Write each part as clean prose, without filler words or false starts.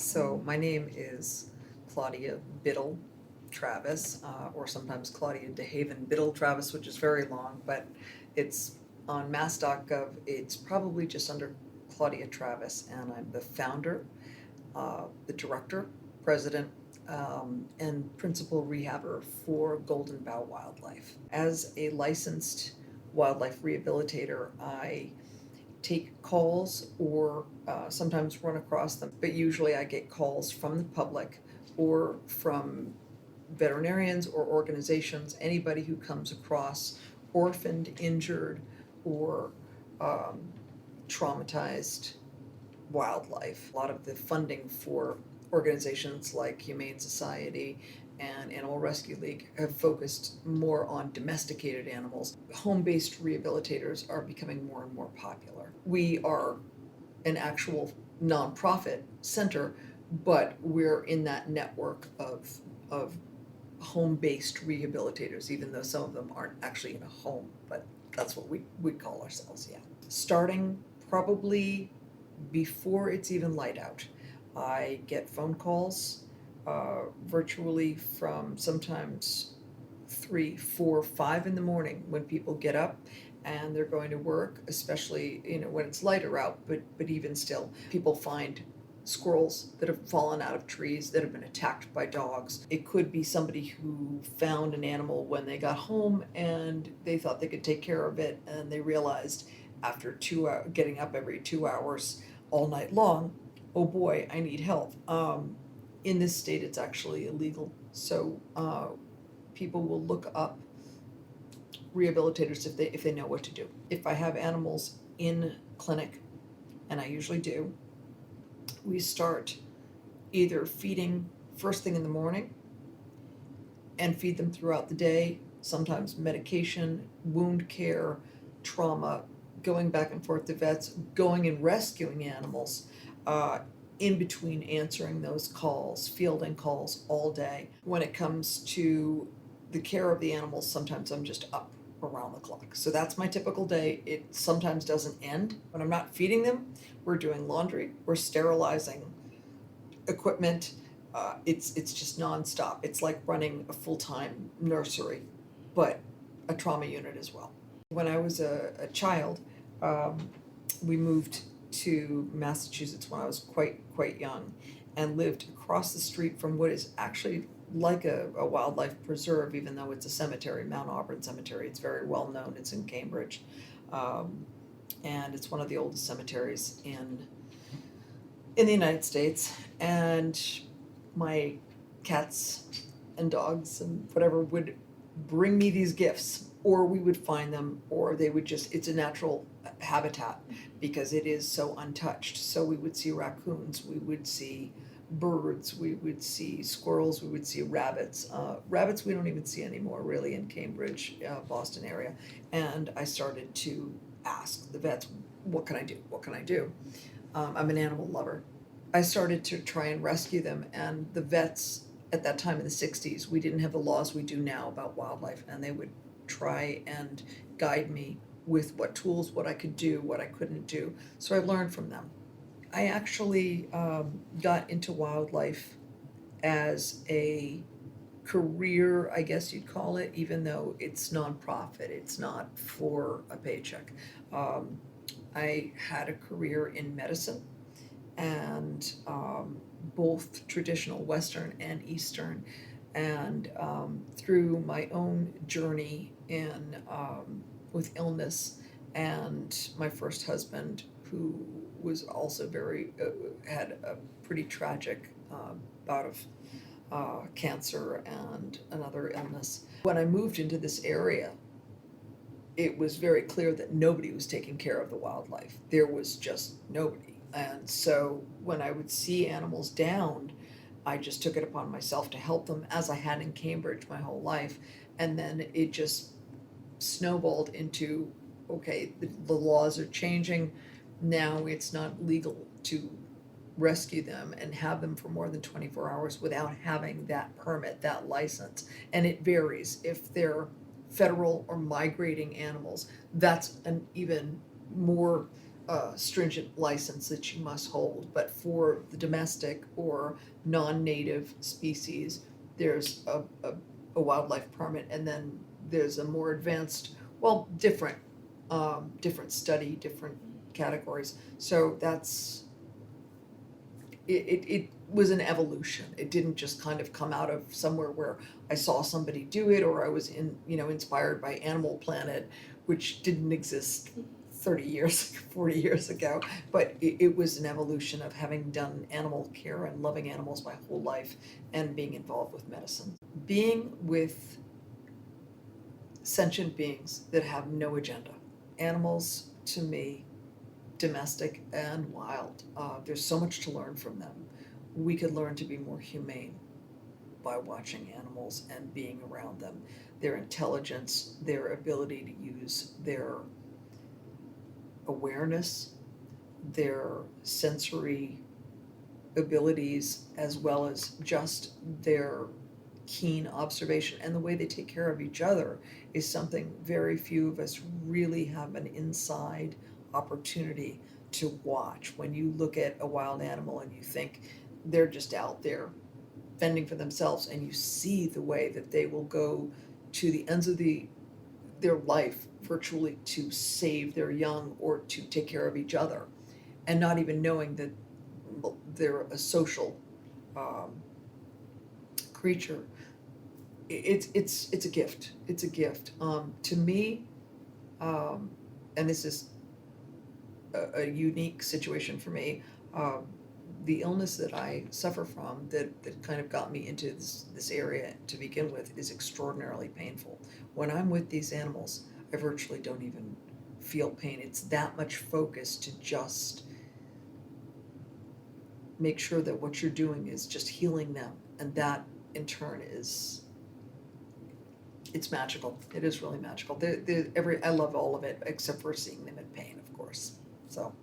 So my name is Claudia Biddle Travis, or sometimes Claudia DeHaven Biddle Travis, which is very long, but it's on mass.gov. It's probably just under Claudia Travis, and I'm the founder, the director, president, and principal rehabber for Golden Bough Wildlife. As a licensed wildlife rehabilitator, I take calls or sometimes run across them, but usually I get calls from the public or from veterinarians or organizations, anybody who comes across orphaned, injured, or um, traumatized wildlife. A lot of the funding for organizations like Humane Society and Animal Rescue League have focused more on domesticated animals. Home-based rehabilitators are becoming more and more popular. We are an actual nonprofit center, but we're in that network of home-based rehabilitators, even though some of them aren't actually in a home, but that's what we call ourselves, yeah. Starting probably before it's even light out, I get phone calls virtually from sometimes 3, 4, 5 in the morning when people get up and they're going to work, especially when it's lighter out, but even still, people find squirrels that have fallen out of trees that have been attacked by dogs. It could be somebody who found an animal when they got home and they thought they could take care of it, and they realized after getting up every 2 hours all night long, oh boy, I need help. In this state, it's actually illegal, so people will look up rehabilitators if they know what to do. If I have animals in clinic, and I usually do, we start either feeding first thing in the morning and feed them throughout the day, sometimes medication, wound care, trauma, going back and forth to vets, going and rescuing animals, in between answering those calls, fielding calls all day. When it comes to the care of the animals, sometimes I'm just up around the clock. So that's my typical day. It sometimes doesn't end. When I'm not feeding them, we're doing laundry, we're sterilizing equipment. It's just nonstop. It's like running a full-time nursery, but a trauma unit as well. When I was a child, we moved to Massachusetts when I was quite young, and lived across the street from what is actually like a wildlife preserve, even though it's a cemetery, Mount Auburn Cemetery. It's very well known. It's in Cambridge, and it's one of the oldest cemeteries in the United States. And my cats and dogs and whatever would bring me these gifts, or we would find them, or they would just, it's a natural habitat because it is so untouched. So we would see raccoons, we would see birds, we would see squirrels, we would see rabbits. Rabbits we don't even see anymore really in Cambridge, Boston area. And I started to ask the vets, what can I do? What can I do? I'm an animal lover. I started to try and rescue them, and the vets at that time in the 60s, we didn't have the laws we do now about wildlife, and they would try and guide me with what tools, what I could do, what I couldn't do. So I learned from them. I actually got into wildlife as a career, I guess you'd call it, even though it's nonprofit, it's not for a paycheck. I had a career in medicine, and both traditional Western and Eastern, and through my own journey in with illness, and my first husband, who was also had a pretty tragic bout of cancer and another illness. When I moved into this area, it was very clear that nobody was taking care of the wildlife. There was just nobody. And so when I would see animals downed, I just took it upon myself to help them, as I had in Cambridge my whole life. And then it just snowballed into, okay, the laws are changing. Now it's not legal to rescue them and have them for more than 24 hours without having that permit, that license. And it varies. If they're federal or migrating animals, that's an even more stringent license that you must hold, but for the domestic or non-native species, there's a wildlife permit, and then there's a more advanced, well, different study, different categories. So that's it was an evolution. It didn't just kind of come out of somewhere where I saw somebody do it, or I was inspired by Animal Planet, which didn't exist 30 years, 40 years ago. But it was an evolution of having done animal care and loving animals my whole life and being involved with medicine. Being with sentient beings that have no agenda. Animals, to me, domestic and wild. There's so much to learn from them. We could learn to be more humane by watching animals and being around them. Their intelligence, their ability to use their awareness, their sensory abilities, as well as just their keen observation and the way they take care of each other is something very few of us really have an inside opportunity to watch. When you look at a wild animal and you think they're just out there fending for themselves, and you see the way that they will go to the ends of their life virtually to save their young or to take care of each other, and not even knowing that they're a social creature. It's a gift. It's a gift. To me, and this is a unique situation for me. The illness that I suffer from that kind of got me into this area to begin with is extraordinarily painful. When I'm with these animals, I virtually don't even feel pain. It's that much focus to just make sure that what you're doing is just healing them, and that in turn it's magical. It is really magical. I love all of it except for seeing them in pain, of course. So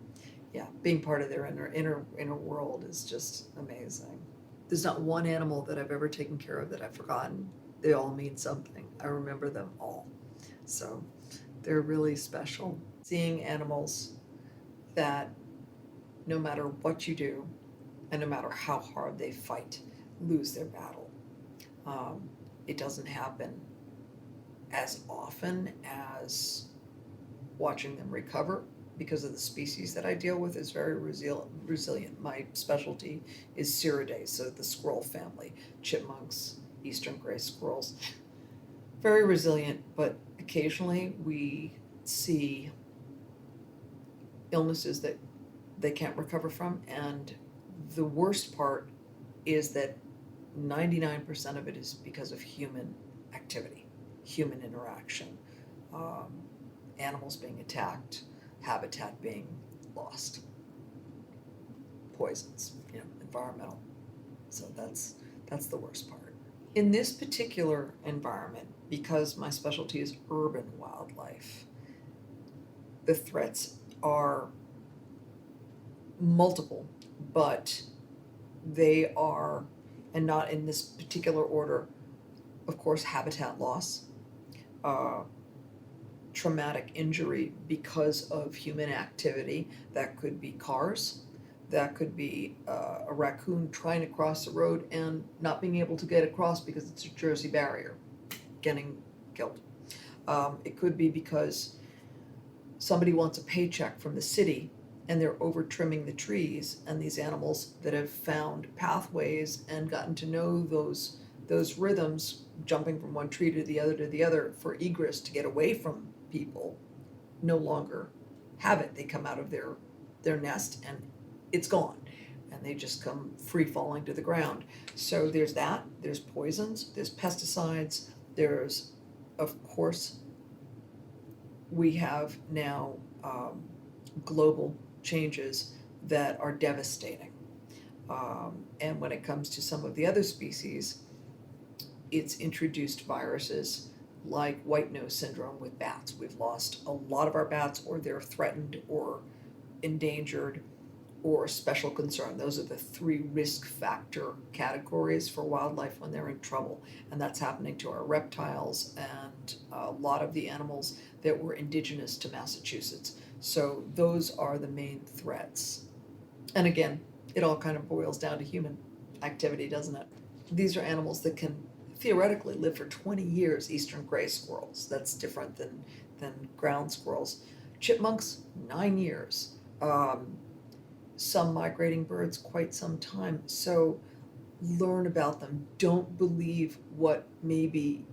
yeah, being part of their inner world is just amazing. There's not one animal that I've ever taken care of that I've forgotten. They all mean something. I remember them all. So they're really special. Seeing animals that no matter what you do and no matter how hard they fight, lose their battle. It doesn't happen as often as watching them recover, because of the species that I deal with is very resilient. My specialty is Siridae, so the squirrel family, chipmunks, eastern gray squirrels. Very resilient, but occasionally we see illnesses that they can't recover from, and the worst part is that 99% of it is because of human activity, human interaction, animals being attacked, habitat being lost, poisons, environmental. So that's the worst part. In this particular environment, because my specialty is urban wildlife, the threats are multiple, but they are, and not in this particular order, of course, habitat loss, traumatic injury because of human activity. That could be cars, that could be a raccoon trying to cross the road and not being able to get across because it's a Jersey barrier, getting killed. It could be because somebody wants a paycheck from the city and they're over trimming the trees, and these animals that have found pathways and gotten to know those rhythms, jumping from one tree to the other for egress to get away from people, no longer have it. They come out of their nest and it's gone, and they just come free falling to the ground. So there's that, there's poisons, there's pesticides, there's, of course, we have now global changes that are devastating. And when it comes to some of the other species, it's introduced viruses like white nose syndrome with bats. We've lost a lot of our bats, or they're threatened or endangered or special concern. Those are the 3 risk factor categories for wildlife when they're in trouble. And that's happening to our reptiles and a lot of the animals that were indigenous to Massachusetts. So those are the main threats. And again, it all kind of boils down to human activity, doesn't it? These are animals that can theoretically live for 20 years, eastern gray squirrels. That's different than ground squirrels. Chipmunks, 9 years. Some migrating birds, quite some time. So learn about them. Don't believe what maybe,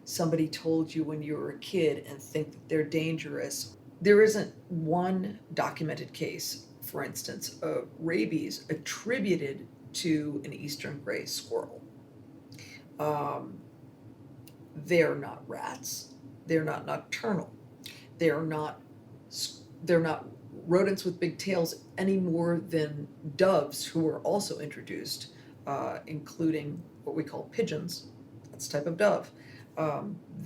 somebody told you when you were a kid and think that they're dangerous. There isn't one documented case, for instance, of rabies attributed to an eastern gray squirrel. Um, they're not rats. They're not nocturnal. They're not they're not rodents with big tails any more than doves, who were also introduced, including what we call pigeons. That's a type of dove.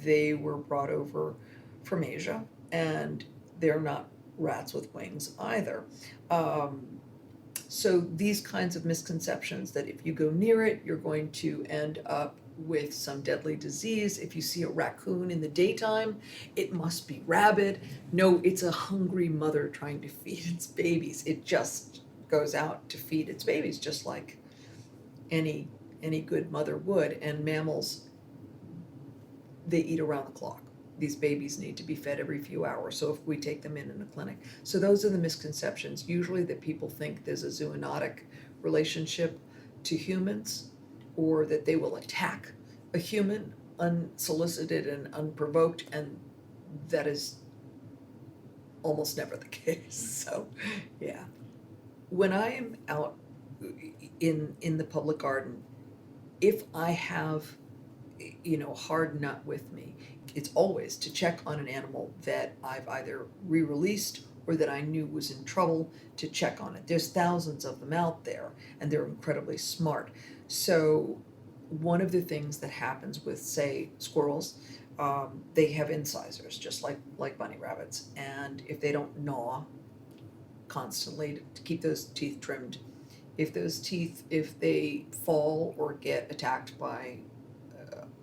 They were brought over from Asia, and they're not rats with wings either. Um, so these kinds of misconceptions that if you go near it, you're going to end up with some deadly disease. If you see a raccoon in the daytime, it must be rabid. No, it's a hungry mother trying to feed its babies. It just goes out to feed its babies, just like any good mother would. And mammals, they eat around the clock. These babies need to be fed every few hours, so if we take them in a clinic. So those are the misconceptions, usually that people think there's a zoonotic relationship to humans, or that they will attack a human unsolicited and unprovoked, and that is almost never the case. So yeah, when I am out in the public garden, if I have hard nut with me, it's always to check on an animal that I've either re-released or that I knew was in trouble, to check on it. There's thousands of them out there, and they're incredibly smart. So one of the things that happens with, say, squirrels, they have incisors, just like bunny rabbits, and if they don't gnaw constantly to keep those teeth trimmed, if they fall or get attacked by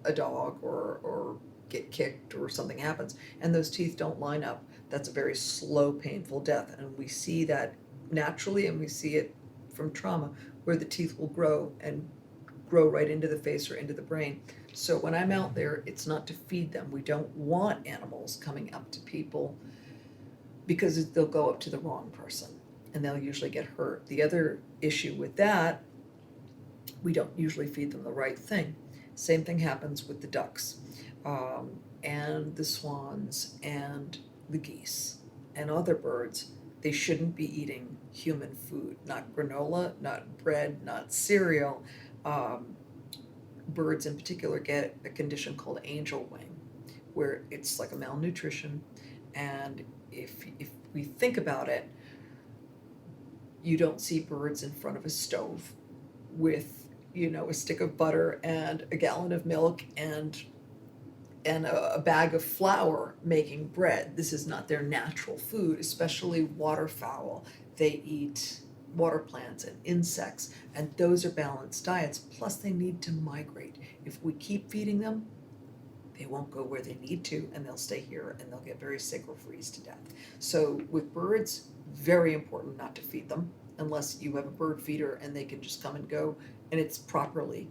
a dog, or get kicked, or something happens and those teeth don't line up, that's a very slow, painful death. And we see that naturally, and we see it from trauma, where the teeth will grow right into the face or into the brain. So when I'm out there, it's not to feed them. We don't want animals coming up to people, because they'll go up to the wrong person and they'll usually get hurt. The other issue with that, we don't usually feed them the right thing. Same thing happens with the ducks, and the swans and the geese and other birds. They shouldn't be eating human food, not granola, not bread, not cereal. Birds in particular get a condition called angel wing, where it's like a malnutrition. And if we think about it, you don't see birds in front of a stove with a stick of butter and a gallon of milk and a bag of flour making bread. This is not their natural food, especially waterfowl. They eat water plants and insects, and those are balanced diets. Plus, they need to migrate. If we keep feeding them, they won't go where they need to, and they'll stay here, and they'll get very sick or freeze to death. So with birds, very important not to feed them unless you have a bird feeder and they can just come and go, and it's properly,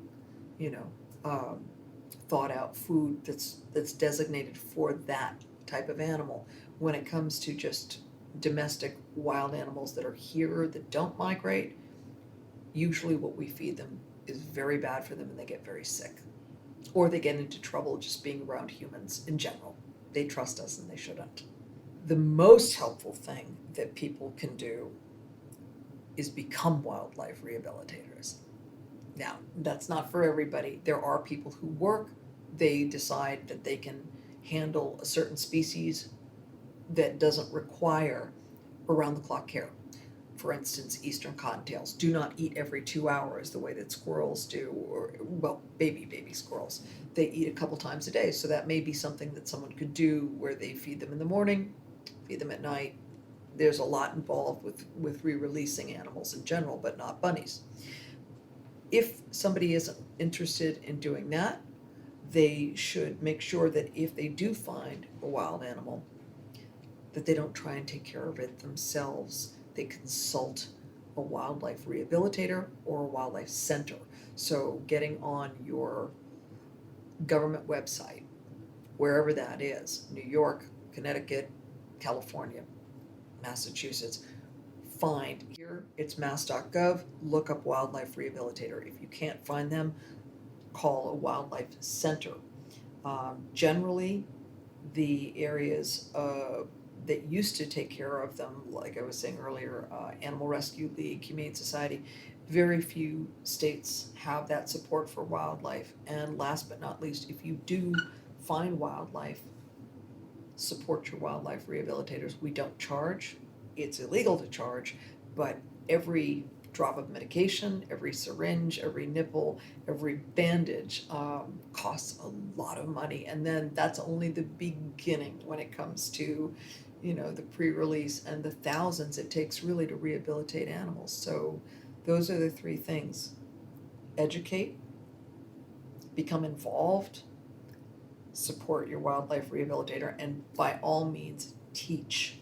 thought out food that's designated for that type of animal. When it comes to just domestic wild animals that are here that don't migrate, usually what we feed them is very bad for them, and they get very sick, or they get into trouble just being around humans in general. They trust us and they shouldn't. The most helpful thing that people can do is become wildlife rehabilitators. Now, that's not for everybody. There are people who work, they decide that they can handle a certain species that doesn't require around-the-clock care. For instance, eastern cottontails do not eat every 2 hours the way that squirrels do, or, well, baby squirrels. They eat a couple times a day, so that may be something that someone could do, where they feed them in the morning, feed them at night. There's a lot involved with re-releasing animals in general, but not bunnies. If somebody isn't interested in doing that, they should make sure that if they do find a wild animal, that they don't try and take care of it themselves. They consult a wildlife rehabilitator or a wildlife center. So getting on your government website, wherever that is, New York, Connecticut, California, Massachusetts, find here, it's mass.gov, look up wildlife rehabilitator. If you can't find them, call a wildlife center. Generally, the areas that used to take care of them, like I was saying earlier, Animal Rescue League, Humane Society, very few states have that support for wildlife. And last but not least, if you do find wildlife, support your wildlife rehabilitators. We don't charge. It's illegal to charge, but every drop of medication, every syringe, every nipple, every bandage costs a lot of money. And then that's only the beginning when it comes to, the pre-release and the thousands it takes really to rehabilitate animals. So those are the three things: educate, become involved, support your wildlife rehabilitator, and by all means teach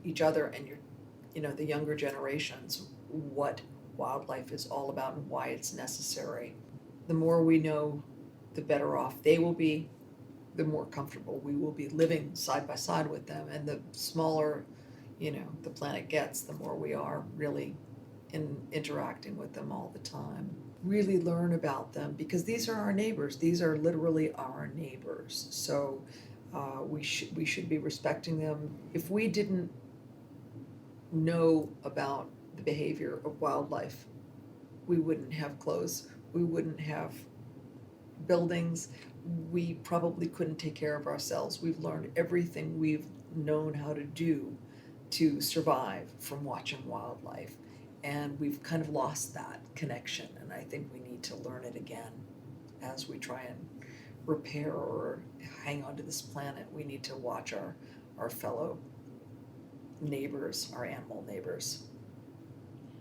each other and the younger generations what wildlife is all about and why it's necessary. The more we know, the better off they will be, the more comfortable we will be living side by side with them, and the smaller the planet gets, the more we are really interacting with them all the time. Really learn about them, because these are our neighbors. These are literally our neighbors. So we should be respecting them. If we didn't know about the behavior of wildlife, we wouldn't have clothes, we wouldn't have buildings, we probably couldn't take care of ourselves. We've learned everything we've known how to do to survive from watching wildlife, and we've kind of lost that connection, and I think we need to learn it again as we try and repair or hang on to this planet. We need to watch our fellow neighbors, our animal neighbors.